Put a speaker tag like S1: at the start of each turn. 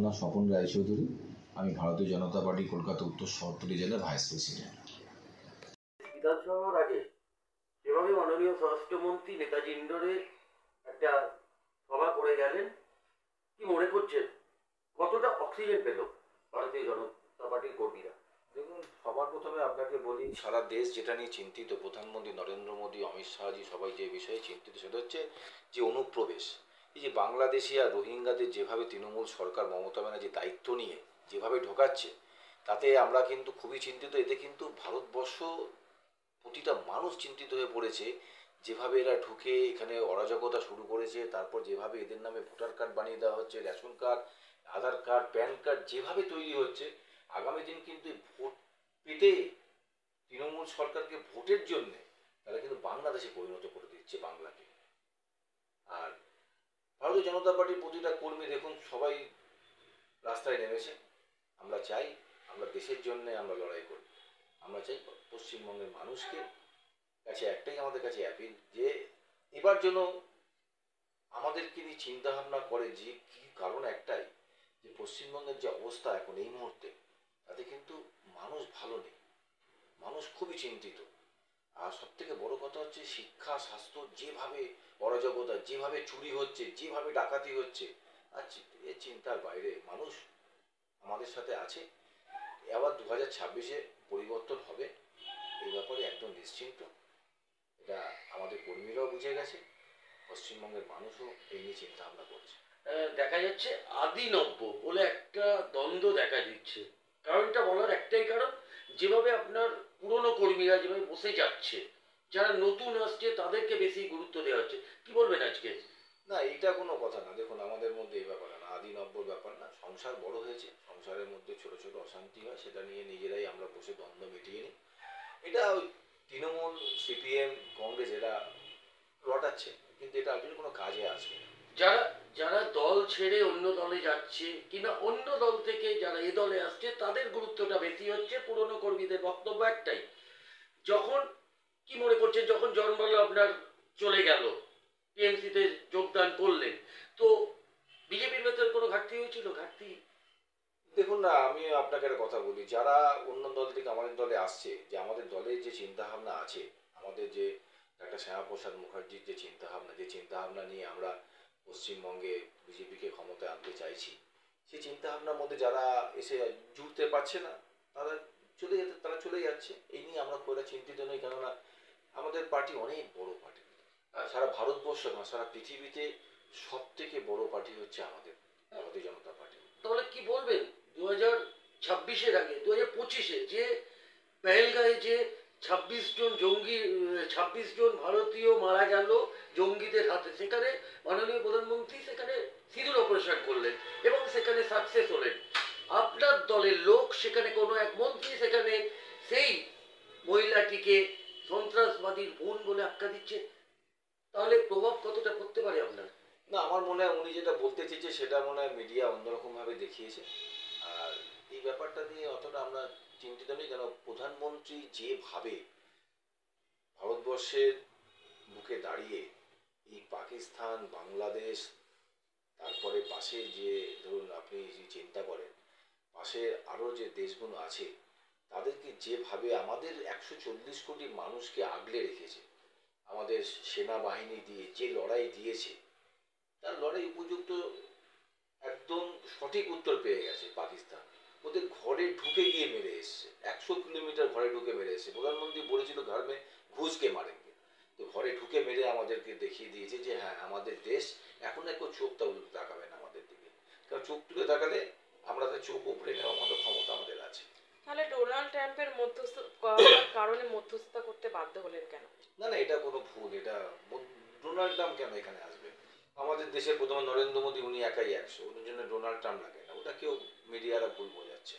S1: নাম স্বপন রায়চৌধুরী। আমি ভারতীয় জনতা পার্টি কলকাতা উত্তর শহরতলি জেলার ভাইস প্রেসিডেন্ট।
S2: বিধানসভার আগে যেভাবে মাননীয় স্বরাষ্ট্রমন্ত্রী নেতাজি ইন্ডোরে একটা সভা করে গেলেন, কি মনে করছেন কতটা অক্সিজেন পেল ভারতীয় জনতা পার্টির কর্মীরা?
S1: দেখুন, সবার প্রথমে আপনাকে বলি, সারা দেশ যেটা নিয়ে চিন্তিত, প্রধানমন্ত্রী নরেন্দ্র মোদী, অমিত শাহজি সবাই যে বিষয়ে চিন্তিত, সেটা হচ্ছে যে অনুপ্রবেশ। এই যে বাংলাদেশি আর রোহিঙ্গাদের যেভাবে তৃণমূল সরকার মমতা ব্যানার্জি দায়িত্ব নিয়ে যেভাবে ঢোকাচ্ছে, তাতে আমরা কিন্তু খুবই চিন্তিত। এতে কিন্তু ভারতবর্ষ প্রতিটা মানুষ চিন্তিত হয়ে পড়েছে। যেভাবে এরা ঢুকে এখানে অরাজকতা শুরু করেছে, তারপর যেভাবে এদের নামে ভোটার কার্ড বানিয়ে দেওয়া হচ্ছে, রেশন কার্ড, আধার কার্ড, প্যান কার্ড যেভাবে তৈরি হচ্ছে, আগামী দিন কিন্তু ভোট পেতে তৃণমূল সরকারকে ভোটের জন্য তারা কিন্তু বাংলাদেশে পরিণত করে দিচ্ছে বাংলাকে। আর ভারতীয় জনতা পার্টির প্রতিটা কর্মী দেখুন, সবাই রাস্তায় নেমেছে। আমরা চাই, আমরা দেশের জন্য আমরা লড়াই করি। আমরা চাই পশ্চিমবঙ্গের মানুষকে কাছে একটাই আমাদের কাছে অ্যাপিল, যে এবার যেন আমাদেরকে নিয়ে চিন্তাভাবনা করে, যে কি কারণ একটাই, যে পশ্চিমবঙ্গের যে অবস্থা এখন এই মুহূর্তে, তাতে কিন্তু মানুষ ভালো নেই, মানুষ খুবই চিন্তিত। আর সব থেকে বড় কথা হচ্ছে শিক্ষা, স্বাস্থ্য, যেভাবে অরাজকতা, যেভাবে চুরি হচ্ছে, যেভাবে ডাকাতি হচ্ছে, আর এর চিন্তার বাইরে মানুষ আমাদের সাথে আছে। আবার 2026-এ পরিবর্তন হবে, এই ব্যাপারে একদম নিশ্চিন্ত। এটা আমাদের কর্মীরাও বুঝে গেছে, পশ্চিমবঙ্গের মানুষও এই নিয়ে চিন্তা ভাবনা করছে।
S2: দেখা যাচ্ছে আদি নব্য বলে একটা দ্বন্দ্ব দেখা দিচ্ছে। কারণটা বলার একটাই কারণ, যেভাবে আপনার পুরনো কর্মীরা যেভাবে বসে যাচ্ছে, যারা নতুন আসছে তাদেরকে বেশি গুরুত্ব দেওয়া হচ্ছে। কি বলবেন আজকে?
S1: না, এটা কোনো কথা না। দেখুন, আমাদের মধ্যে এই ব্যাপার না, আদি নব্যর ব্যাপার না। সংসার বড় হয়েছে, সংসারের মধ্যে ছোট ছোট অশান্তি হয়, সেটা নিয়ে নিজেরাই আমরা বসে দ্বন্দ্ব মিটিয়ে নিই। এটা ওই তৃণমূল, সিপিএম, কংগ্রেস এরা রটাচ্ছে, কিন্তু এটা আসলে কোনো কাজে আসবে না।
S2: যারা যারা দল ছেড়ে অন্য দলে যাচ্ছে, কিংবা অন্য দল থেকে যারা এ দলে আসছে, তাদের গুরুত্বটা বেশি হচ্ছে। পুরনো কর্মীদের বক্তব্য একটাই, যখন কি মনে করছেন, যখন জনবল আপনার চলে গেল, টিএমসিতে যোগদান করলেন, তো বিজেপির ভেতরে কোনো ঘাটতি হয়েছিল? ঘাটতি
S1: দেখুন না, আমি আপনাকে একটা কথা বলি, যারা অন্য দল থেকে আমাদের দলে আসছে, যে আমাদের দলের যে চিন্তাভাবনা আছে, আমাদের যে একটা শ্যামাপ্রসাদ মুখার্জির যে চিন্তাভাবনা, যে চিন্তাভাবনা নিয়ে আমরা পশ্চিমবঙ্গে বিজেপিকে ক্ষমতায় আনতে চাইছি, সেই চিন্তাভাবনার মধ্যে যারা এসে জুড়তে পারছে না, তারা চলে যাচ্ছে। এই নিয়ে আমরা খুব একটা চিন্তিত নই, কেননা আমাদের পার্টি অনেক বড় পার্টি। সারা ভারতবর্ষ না, সারা পৃথিবীতে সব থেকে বড় পার্টি হচ্ছে আমাদের ভারতীয় জনতা পার্টি।
S2: তাহলে কি বলবেন 2026-এর আগে 2025-এ যে পেহেলগাঁয়ে যে 26 জন ভারতীয় মারা গেল জঙ্গিদের হাতে, সেখানে মাননীয় প্রধানমন্ত্রী সেখানে সিঁদুর অপারেশন করলেন এবং সেখানে সাকসেস হলেন। আপনার দলের লোক, সেখানে কোনো এক মন্ত্রী সেখানে সেই মহিলাটিকে সন্ত্রাসবাদীর বোন বলে আখ্যা দিচ্ছে। তাহলে প্রভাব কতটা পড়তে পারে আপনার?
S1: না, আমার মনে হয় উনি যেটা বলতে চেয়েছে সেটা মনে হয় মিডিয়া অন্যরকমভাবে দেখিয়েছে। আর এই ব্যাপারটা নিয়ে অতটা আমরা চিন্তিত নেই, কেন প্রধানমন্ত্রী যেভাবে ভারতবর্ষের বুকে দাঁড়িয়ে এই পাকিস্তান, বাংলাদেশ, তারপরে পাশে যে ধরুন আপনি যে চিন্তা করেন, পাশে আরও যে দেশগুলো আছে, তাদেরকে যেভাবে আমাদের 140 কোটি মানুষকে আগলে রেখেছে, আমাদের সেনাবাহিনী দিয়ে যে লড়াই দিয়েছে, তার লড়াই উপযুক্ত একদম সঠিক উত্তর পেয়ে গেছে পাকিস্তান। ওদের ঘরে ঢুকে গিয়ে মেরে এসছে, 100 কিলোমিটার ঘরে ঢুকে মেরে এসছে। প্রধানমন্ত্রী বলেছিল ঘর মে ঘুষকে মারেঙ্গে, তো ঘরে ঢুকে মেরে আমাদেরকে দেখিয়ে দিয়েছে যে হ্যাঁ, আমাদের দেশ এখন কেউ চোখ তাকাবে না আমাদের দিকে, কারণ চোখ তুলে তাকালে আমরা তার চোখ উপড়ে নেওয়ার মতো ক্ষমতা আমাদের আছে।
S3: তাহলে ডোনাল্ড ট্রাম্পের কারণে মধ্যস্থতা করতে বাধ্য হলেন কেন?
S1: না না, এটা কোনো ভুল। এটা ডোনাল্ড ট্রাম্প কেন এখানে আসবে? আমাদের দেশের প্রথমে নরেন্দ্র মোদী, উনি একাই 100, ওনার জন্য ডোনাল্ড ট্রাম্প লাগে না। ওটা কেউ মিডিয়ারা ভুল বোঝাচ্ছে।